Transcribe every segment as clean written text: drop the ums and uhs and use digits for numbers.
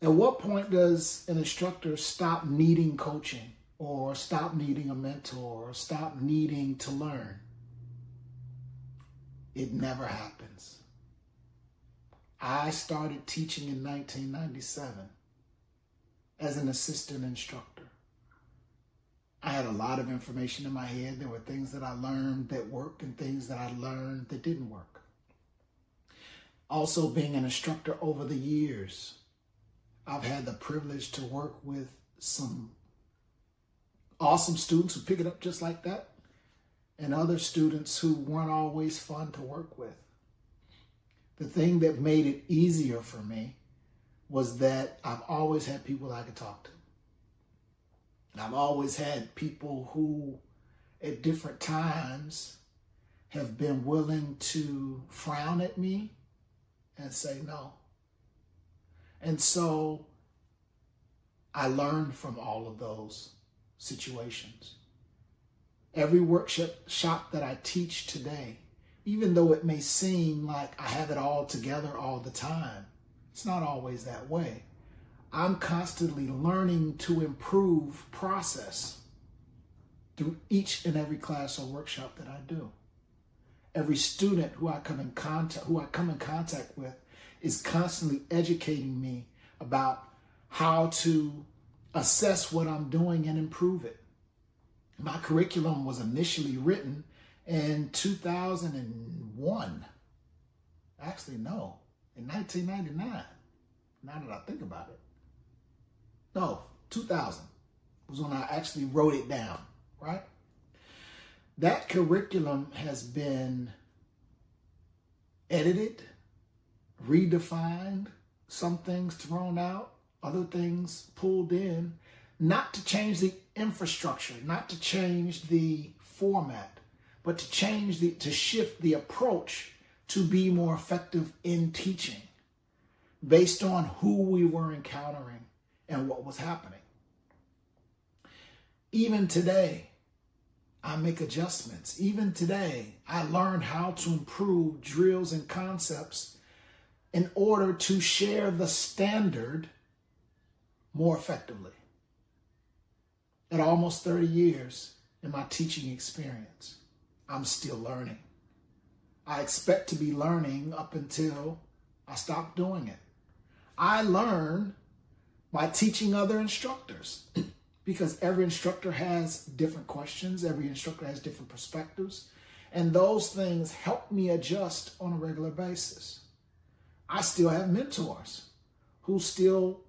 At what point does an instructor stop needing coaching or stop needing a mentor or stop needing to learn? It never happens. I started teaching in 1997 as an assistant instructor. I had a lot of information in my head. There were things that I learned that worked and things that I learned that didn't work. Also, being an instructor over the years, I've had the privilege to work with some awesome students who pick it up just like that, and other students who weren't always fun to work with. The thing that made it easier for me was that I've always had people I could talk to. I've always had people who at different times have been willing to frown at me and say no. And so I learned from all of those situations. Every workshop that I teach today, even though it may seem like I have it all together all the time, it's not always that way. I'm constantly learning to improve process through each and every class or workshop that I do. Every student who I come in contact with is constantly educating me about how to assess what I'm doing and improve it. My curriculum was initially written in 2001. Actually, no, in 1999. Now that I think about it. No, 2000 was when I actually wrote it down, right? That curriculum has been edited, redefined, some things thrown out, other things pulled in, not to change the infrastructure, not to change the format, but to shift the approach to be more effective in teaching based on who we were encountering and what was happening. Even today, I make adjustments. Even today, I learn how to improve drills and concepts in order to share the standard more effectively. At almost 30 years in my teaching experience, I'm still learning. I expect to be learning up until I stop doing it. I learn by teaching other instructors because every instructor has different questions, every instructor has different perspectives, and those things help me adjust on a regular basis. I still have mentors who still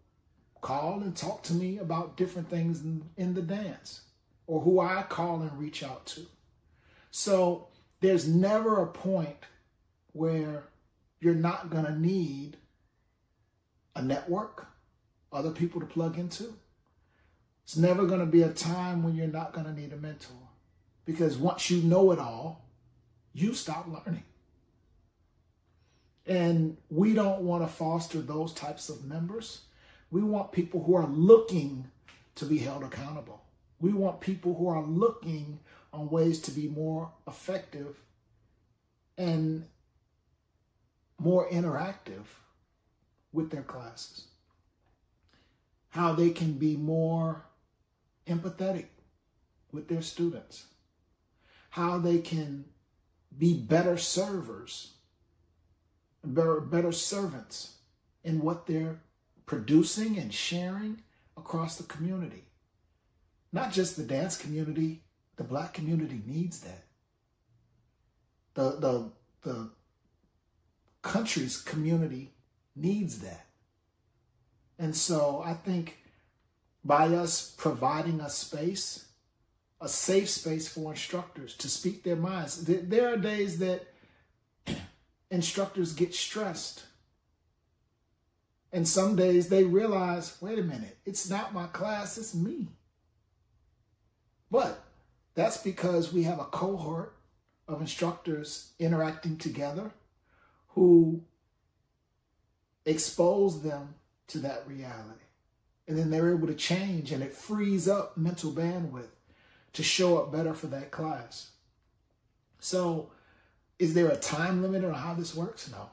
call and talk to me about different things in the dance, or who I call and reach out to. So there's never a point where you're not going to need a network, other people to plug into. It's never going to be a time when you're not going to need a mentor, because once you know it all, you stop learning. And we don't want to foster those types of members. We want people who are looking to be held accountable. We want people who are looking on ways to be more effective and more interactive with their classes. How they can be more empathetic with their students. How they can be better servers, better servants in what they're producing and sharing across the community. Not just the dance community, the Black community needs that. The country's community needs that. And so I think by us providing a space, a safe space for instructors to speak their minds, there are days that instructors get stressed. And some days they realize, wait a minute, it's not my class, it's me. But that's because we have a cohort of instructors interacting together who expose them to that reality. And then they're able to change, and it frees up mental bandwidth to show up better for that class. So is there a time limit on how this works? No.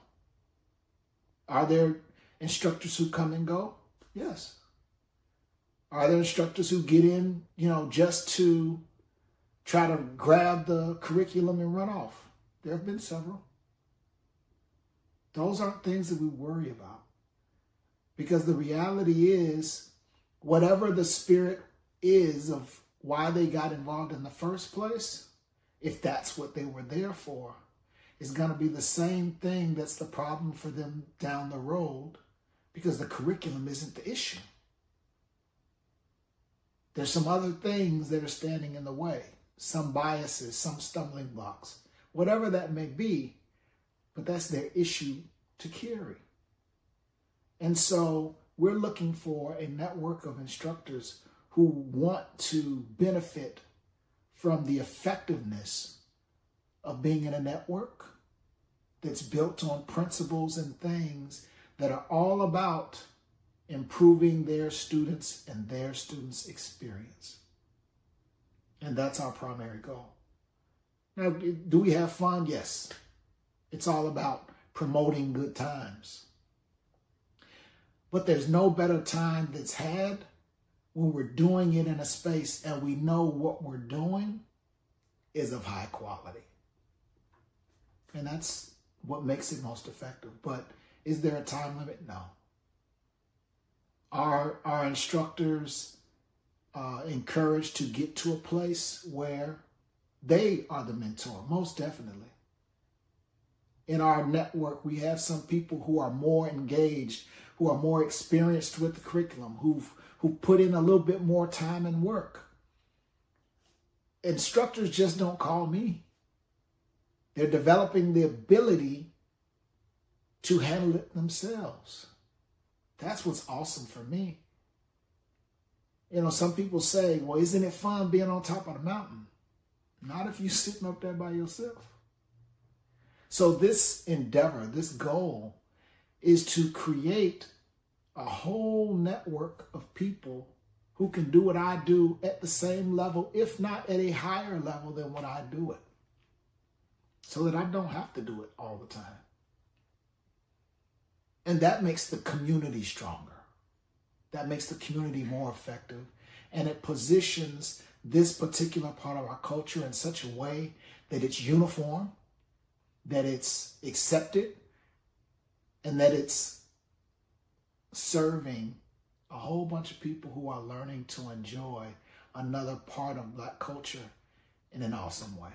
Are there instructors who come and go? Yes. Are there instructors who get in, just to try to grab the curriculum and run off? There have been several. Those aren't things that we worry about. Because the reality is, whatever the spirit is of why they got involved in the first place, if that's what they were there for, is going to be the same thing that's the problem for them down the road, because the curriculum isn't the issue. There's some other things that are standing in the way, some biases, some stumbling blocks, whatever that may be, but that's their issue to carry. And so we're looking for a network of instructors who want to benefit from the effectiveness of being in a network that's built on principles and things that are all about improving their students and their students' experience. And that's our primary goal. Now, do we have fun? Yes. It's all about promoting good times. But there's no better time that's had when we're doing it in a space and we know what we're doing is of high quality. And that's what makes it most effective. But is there a time limit? No. Are our instructors encouraged to get to a place where they are the mentor? Most definitely. In our network, we have some people who are more engaged, who are more experienced with the curriculum, who put in a little bit more time and work. Instructors just don't call me. They're developing the ability to handle it themselves. That's what's awesome for me. Some people say, well, isn't it fun being on top of the mountain? Not if you're sitting up there by yourself. So this endeavor, this goal, is to create a whole network of people who can do what I do at the same level, if not at a higher level than what I do it, so that I don't have to do it all the time. And that makes the community stronger. That makes the community more effective. And it positions this particular part of our culture in such a way that it's uniform, that it's accepted, and that it's serving a whole bunch of people who are learning to enjoy another part of Black culture in an awesome way.